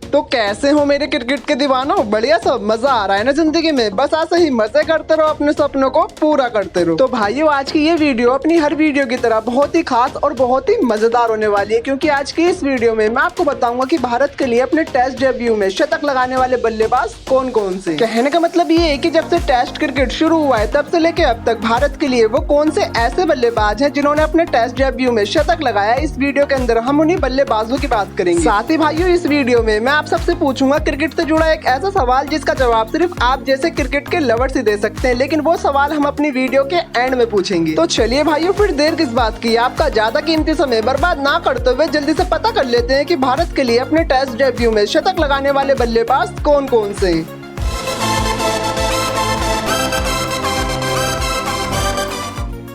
तो कैसे हो मेरे क्रिकेट के दीवानों? बढ़िया सब, मजा आ रहा है ना जिंदगी में? बस ऐसे ही मजे करते रहो, अपने सपनों को पूरा करते रहो। तो भाइयों, आज की ये वीडियो अपनी हर वीडियो की तरह बहुत ही खास और बहुत ही मजेदार होने वाली है, क्योंकि आज की इस वीडियो में मैं आपको बताऊंगा कि भारत के लिए अपने टेस्ट डेब्यू में शतक लगाने वाले बल्लेबाज कौन कौन से। कहने का मतलब ये है कि जब से टेस्ट क्रिकेट शुरू हुआ है तब से लेके अब तक भारत के लिए वो कौन से ऐसे बल्लेबाज हैं जिन्होंने अपने टेस्ट डेब्यू में शतक लगाया। इस वीडियो के अंदर हम उन्हीं बल्लेबाजों की बात करेंगे। साथ ही भाइयों, इस वीडियो में मैं आप सबसे पूछूंगा क्रिकेट से जुड़ा एक ऐसा सवाल जिसका जवाब सिर्फ आप जैसे क्रिकेट के लवर्स ही दे सकते हैं, लेकिन वो सवाल हम अपनी वीडियो के एंड में पूछेंगे। तो चलिए भाइयों, फिर देर किस बात की, आपका ज्यादा कीमती समय बर्बाद ना करते हुए जल्दी से पता कर लेते हैं कि भारत के लिए अपने टेस्ट डेब्यू में शतक लगाने वाले बल्लेबाज कौन कौन से।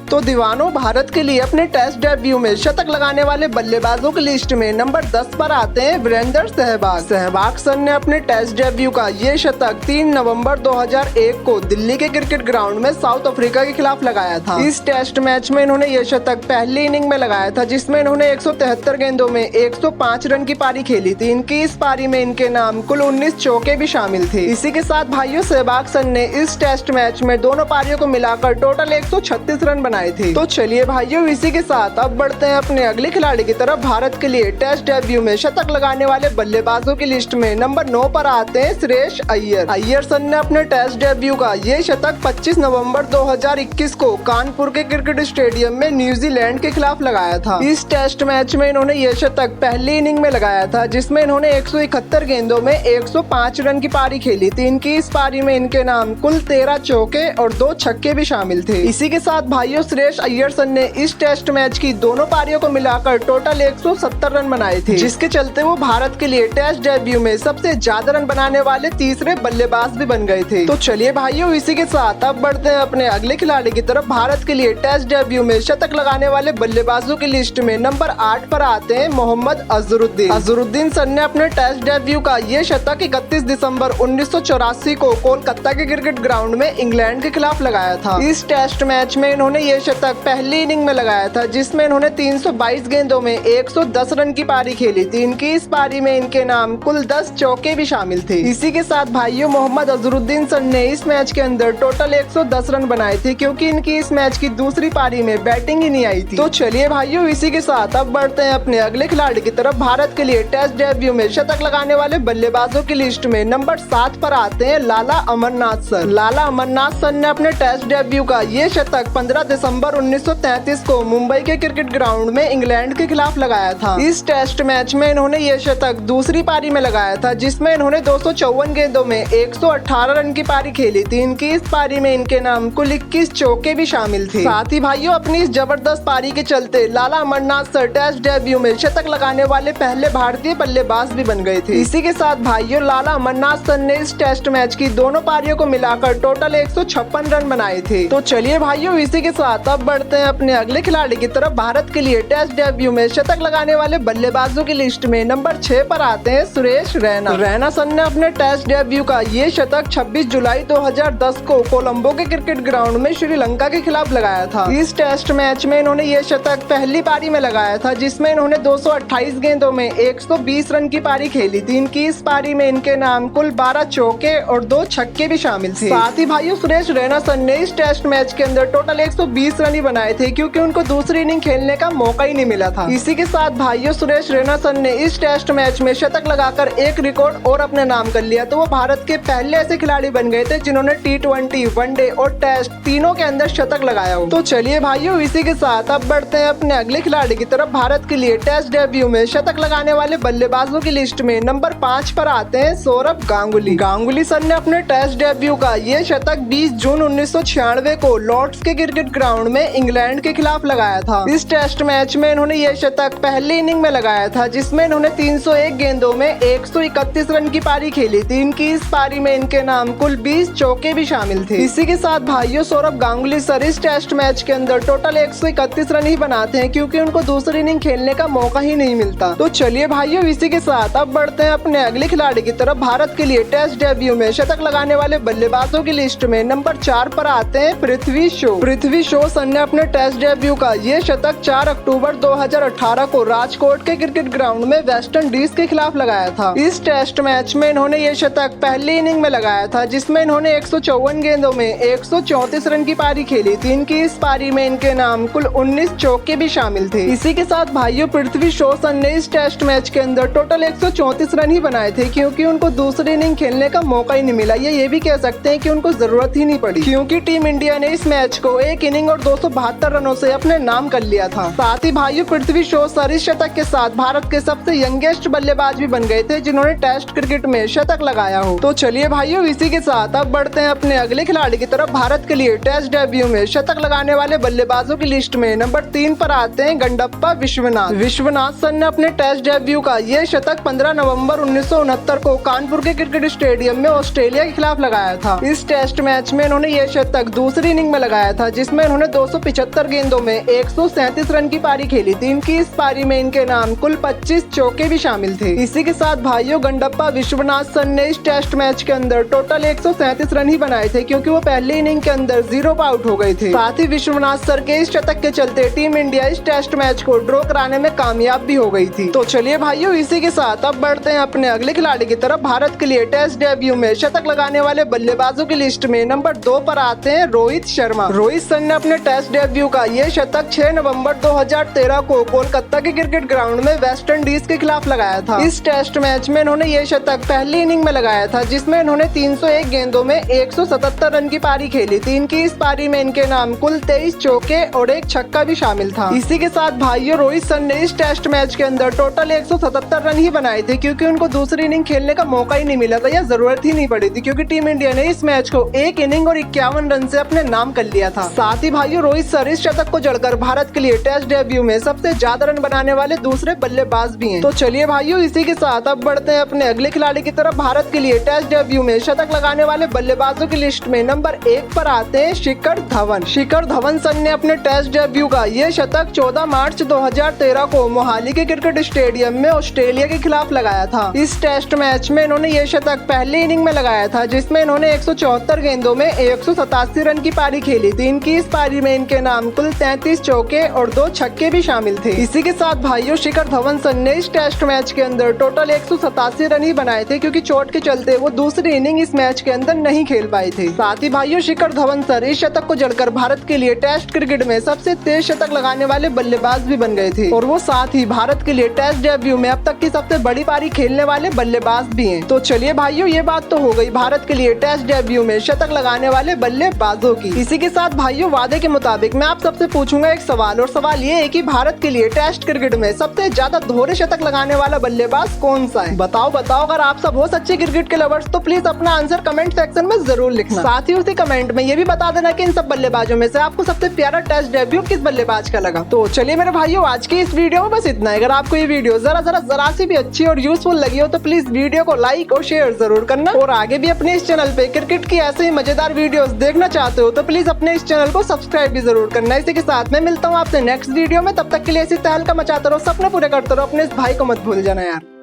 तो दीवानों, भारत के लिए अपने टेस्ट डेब्यू में शतक लगाने वाले बल्लेबाजों की लिस्ट में नंबर 10 पर आते हैं वीरेंद्र सहवाग। सहवाग सर ने अपने टेस्ट डेब्यू का ये शतक 3 नवंबर 2001 को दिल्ली के क्रिकेट ग्राउंड में साउथ अफ्रीका के खिलाफ लगाया था। इस टेस्ट मैच में इन्होंने ये शतक पहली इनिंग में लगाया था, जिसमें इन्होंने 173 गेंदों में 105 रन की पारी खेली थी। इनकी इस पारी में इनके नाम कुल 19 चौके भी शामिल थे। इसी के साथ भाइयों, सहवाग सर ने इस टेस्ट मैच में दोनों पारियों को मिलाकर टोटल 136 रन बनाए थे। तो चलिए भाइयों, इसी के साथ अब बढ़ते हैं अपने अगले खिलाड़ी की तरफ। भारत के लिए टेस्ट डेब्यू में शतक लगाने वाले बल्लेबाजों की लिस्ट में नंबर 9 पर आते हैं श्रेयस अय्यर। अय्यर सर ने अपने टेस्ट डेब्यू का ये शतक 25 नवंबर 2021 को कानपुर के क्रिकेट स्टेडियम में न्यूजीलैंड के खिलाफ लगाया था। इस टेस्ट मैच में इन्होंने ये शतक पहली इनिंग में लगाया था, जिसमें इन्होंने 171 गेंदों में 105 रन की पारी खेली थी। इनकी इस पारी में इनके नाम कुल 13 चौके और 2 छक्के भी शामिल थे। इसी के साथ भाइयों, श्रेयस अय्यर सर ने इस टेस्ट मैच की दोनों पारियों को मिलाकर टोटल 170 रन बनाए थे, जिसके चलते वो भारत के लिए टेस्ट डेब्यू में सबसे ज्यादा रन बनाने वाले तीसरे बल्लेबाज भी बन गए थे। तो चलिए भाइयों, इसी के साथ अब बढ़ते हैं अपने अगले खिलाड़ी की तरफ। भारत के लिए टेस्ट डेब्यू में शतक लगाने वाले बल्लेबाजों की लिस्ट में नंबर 8 पर आते हैं मोहम्मद अजहरुद्दीन। अजहरुद्दीन सर ने अपने टेस्ट डेब्यू का ये शतक 31 दिसंबर 1984 को कोलकाता के क्रिकेट ग्राउंड में इंग्लैंड के खिलाफ लगाया था। इस टेस्ट मैच में इन्होंने ये शतक पहली इनिंग में लगाया था, जिसमें इन्होंने 322 गेंदों में 110 रन की पारी खेली थी। इनकी इस पारी में इनके नाम कुल 10 चौके भी शामिल थे। इसी के साथ भाइयों, मोहम्मद अजहरुद्दीन सर ने इस मैच के अंदर टोटल 110 रन बनाए थे, क्योंकि इनकी इस मैच की दूसरी पारी में बैटिंग ही नहीं आई थी। तो चलिए भाइयों, इसी के साथ अब बढ़ते हैं अपने अगले खिलाड़ी की तरफ। भारत के लिए टेस्ट डेब्यू में शतक लगाने वाले बल्लेबाजों की लिस्ट में नंबर 7 पर आते हैं लाला अमरनाथ सर। लाला अमरनाथ सर ने अपने टेस्ट डेब्यू का ये शतक 15 दिसंबर 1933 को मुंबई के क्रिकेट ग्राउंड में इंग्लैंड के खिलाफ लगाया था। इस टेस्ट मैच में इन्होंने ये शतक दूसरी पारी में लगाया था, जिसमें इन्होंने 254 गेंदों में 118 रन की पारी खेली थी। इनकी इस पारी में इनके नाम कुल 21 चौके भी शामिल थे। साथ ही भाइयों, अपनी इस जबरदस्त पारी के चलते लाला अमरनाथ सर टेस्ट डेब्यू में शतक लगाने वाले पहले भारतीय बल्लेबाज भी बन गए थे। इसी के साथ भाइयों, लाला अमरनाथ सर ने इस टेस्ट मैच की दोनों पारियों को मिलाकर टोटल 156 रन बनाए थे। तो चलिए भाइयों, इसी के साथ अब बढ़ते हैं अपने अगले खिलाड़ी की तरफ। भारत के लिए टेस्ट डेब्यू में शतक लगाने वाले बल्लेबाजों की लिस्ट में नंबर 6 पर आते हैं सुरेश रैना। रैना सर ने अपने टेस्ट डेब्यू का ये शतक 26 जुलाई 2010 को कोलंबो के क्रिकेट ग्राउंड में श्रीलंका के खिलाफ लगाया था। इस टेस्ट मैच में इन्होंने ये शतक पहली पारी में लगाया था, जिसमें इन्होंने 228 गेंदों में 120 रन की पारी खेली थी। इनकी इस पारी में इनके नाम कुल 12 चौके और 2 छक्के भी शामिल थे। साथ ही भाइयों, सुरेश रैना सर ने इस टेस्ट मैच के अंदर टोटल 120 रन ही बनाए थे, क्योंकि उनको दूसरी इनिंग खेलने का मौका ही नहीं मिला था। इसी के साथ भाइयों, सुरेश रैना सर ने इस टेस्ट मैच में शतक लगाकर एक रिकॉर्ड और अपने नाम कर लिया। तो वो भारत के पहले ऐसे खिलाड़ी बन गए थे जिन्होंने T20, वनडे और टेस्ट तीनों के अंदर शतक लगाया हो। तो चलिए भाइयों, इसी के साथ अब बढ़ते हैं अपने अगले खिलाड़ी की तरफ। भारत के लिए टेस्ट डेब्यू में शतक लगाने वाले बल्लेबाजों की लिस्ट में नंबर 5 पर आते हैं सौरभ गांगुली। गांगुली सर ने अपने टेस्ट डेब्यू का ये शतक 20 जून 1996 को लॉर्ड्स के क्रिकेट ग्राउंड में इंग्लैंड के खिलाफ लगाया था। इस टेस्ट मैच में इन्होंने ये शतक पहली इनिंग में लगाया था, जिसमें इन्होंने 301 गेंदों में 131 रन की पारी खेली थी। इनकी इस पारी में इनके नाम कुल 20 चौके भी शामिल थे। इसी के साथ भाइयों, सौरभ गांगुली सर इस टेस्ट मैच के अंदर टोटल 131 रन ही बनाते हैं, क्योंकि उनको दूसरी इनिंग खेलने का मौका ही नहीं मिलता। तो चलिए भाइयों, इसी के साथ अब बढ़ते हैं अपने अगले खिलाड़ी की तरफ। भारत के लिए टेस्ट डेब्यू में शतक लगाने वाले बल्लेबाजों की लिस्ट में नंबर 4 पर आते हैं पृथ्वी शॉ। पृथ्वी शॉ सन ने अपने टेस्ट डेब्यू का ये शतक 4 अक्टूबर 2018 को राजकोट के क्रिकेट ग्राउंड में वेस्ट इंडीज के खिलाफ लगाया था। इस टेस्ट मैच में इन्होंने ये शतक पहली इनिंग में लगाया था, जिसमें इन्होंने 154 गेंदों में 134 रन की पारी खेली थी। इनकी इस पारी में इनके नाम कुल 19 चौके भी शामिल थे। इसी के साथ भाइयों पृथ्वी शॉ सन ने इस टेस्ट मैच के अंदर टोटल 134 रन ही बनाए थे, क्योंकि उनको दूसरी इनिंग खेलने का मौका ही नहीं मिला। ये भी कह सकते हैं कि उनको जरूरत ही नहीं पड़ी, क्योंकि टीम इंडिया ने इस मैच को एक इनिंग और 272 रनों से अपने नाम कर लिया था। साथ ही भाइयों पृथ्वी शॉ सर इस शतक के साथ भारत के सबसे यंगेस्ट बल्लेबाज भी बन गए थे, जिन्होंने टेस्ट क्रिकेट में शतक लगाया हो। तो चलिए भाइयों इसी के साथ अब बढ़ते हैं अपने अगले खिलाड़ी की तरफ। भारत के लिए टेस्ट डेब्यू में शतक लगाने वाले बल्लेबाजों की लिस्ट में नंबर 3 पर आते हैं गंडप्पा विश्वनाथ। विश्वनाथ सर ने अपने टेस्ट डेब्यू का ये शतक 15 नवंबर 1969 को कानपुर के क्रिकेट स्टेडियम में ऑस्ट्रेलिया के खिलाफ लगाया था। इस टेस्ट मैच में इन्होंने ये शतक दूसरी इनिंग में लगाया था, जिसमें इन्होंने 275 गेंदों में 137 रन की पारी खेली थी। इनकी इस पारी में इनके नाम कुल 25 चौके भी शामिल थे। इसी के साथ भाइयों गंडप्पा विश्वनाथ सर ने इस टेस्ट मैच के अंदर टोटल 137 रन ही बनाए थे, क्योंकि वो पहली इनिंग के अंदर 0 पर आउट हो गए थे। साथ ही विश्वनाथ सर के इस शतक के चलते टीम इंडिया इस टेस्ट मैच को ड्रॉ कराने में कामयाब भी हो गई थी। तो चलिए भाइयों इसी के साथ अब बढ़ते हैं अपने अगले खिलाड़ी की तरफ। भारत के लिए टेस्ट डेब्यू में शतक लगाने वाले बल्लेबाजों की लिस्ट में नंबर 2 पर आते हैं रोहित शर्मा। रोहित सर ने अपने टेस्ट डेब्यू का ये शतक 6 नवंबर 2013 को कोलकाता के क्रिकेट ग्राउंड में वेस्ट इंडीज के खिलाफ लगाया था। इस टेस्ट मैच में इन्होंने ये शतक पहली इनिंग में लगाया था, जिसमें इन्होंने 301 गेंदों में 177 रन की पारी खेली थी। इनकी इस पारी में इनके नाम कुल 23 चौके और एक छक्का भी शामिल था। इसी के साथ भाइयों रोहित सर ने इस टेस्ट मैच के अंदर टोटल 177 रन ही बनाए थे, क्योंकि उनको दूसरी इनिंग खेलने का मौका ही नहीं मिला था या जरूरत ही नहीं पड़ी थी, क्योंकि टीम इंडिया ने इस मैच को एक इनिंग और 51 रन से अपने नाम कर लिया था। साथ ही भाइयों रोहित सर इस शतक को जड़कर भारत के लिए टेस्ट डेब्यू में सबसे ज्यादा रन बनाने वाले दूसरे बल्लेबाज भी हैं। तो चलिए भाइयों इसी के साथ अब बढ़ते हैं अपने अगले खिलाड़ी की तरफ। भारत के लिए टेस्ट डेब्यू में शतक लगाने वाले बल्लेबाजों की लिस्ट में नंबर 1 पर आते हैं शिखर धवन। शिखर धवन सर ने अपने टेस्ट डेब्यू का ये शतक 14 मार्च 2013 को मोहाली के क्रिकेट स्टेडियम में ऑस्ट्रेलिया के खिलाफ लगाया था। इस टेस्ट मैच में इन्होंने ये शतक पहली इनिंग में लगाया था, जिसमें इन्होंने 174 गेंदों में 187 रन की पारी खेली थी। इनकी इस पारी में इनके नाम कुल 33 चौके और 2 छक्के भी शामिल थे। इसी के साथ भाइयों शिखर धवन सर ने इस टेस्ट मैच के अंदर टोटल 187 रन ही बनाए थे, क्योंकि चोट के चलते वो दूसरी इनिंग इस मैच के अंदर नहीं खेल पाए थे। साथ ही भाइयों शिखर धवन सर इस शतक को जड़कर भारत के लिए टेस्ट क्रिकेट में सबसे तेज शतक लगाने वाले बल्लेबाज भी बन गए थे, और वो साथ ही भारत के लिए टेस्ट डेब्यू में अब तक की सबसे बड़ी पारी खेलने वाले बल्लेबाज भी हैं। तो चलिए भाइयों ये बात तो हो गई भारत के लिए टेस्ट डेब्यू में शतक लगाने वाले बल्लेबाजों की। इसी के साथ भाइयों वादे के मुताबिक मैं आप सबसे पूछूंगा एक सवाल, और सवाल ये है कि भारत के लिए टेस्ट क्रिकेट में सबसे ज्यादा दोहरे शतक लगाने वाला बल्लेबाज कौन सा है? बताओ। अगर आप सब हो सच्चे क्रिकेट के लवर्स तो प्लीज अपना आंसर कमेंट सेक्शन में जरूर लिखना। साथ ही उसी कमेंट में ये भी बता देना कि इन सब बल्लेबाजों में से आपको सबसे प्यारा टेस्ट डेब्यू किस बल्लेबाज का लगा। तो चलिए मेरे भाइयों आज की इस वीडियो में बस इतना है। अगर आपको ये वीडियो जरा सी भी अच्छी और यूजफुल लगी हो तो प्लीज वीडियो को लाइक और शेयर जरूर करना, और आगे भी अपने इस चैनल पे क्रिकेट की ऐसे ही मजेदार वीडियोस देखना चाहते हो तो प्लीज अपने इस चैनल को सब्सक्राइब भी जरूर करना। इसी के साथ मैं मिलता हूँ आपसे नेक्स्ट वीडियो में। तब तक के लिए ऐसी तहलका मचाते रहो, सपने पूरे करते रहो, अपने इस भाई को मत भूल जाना यार।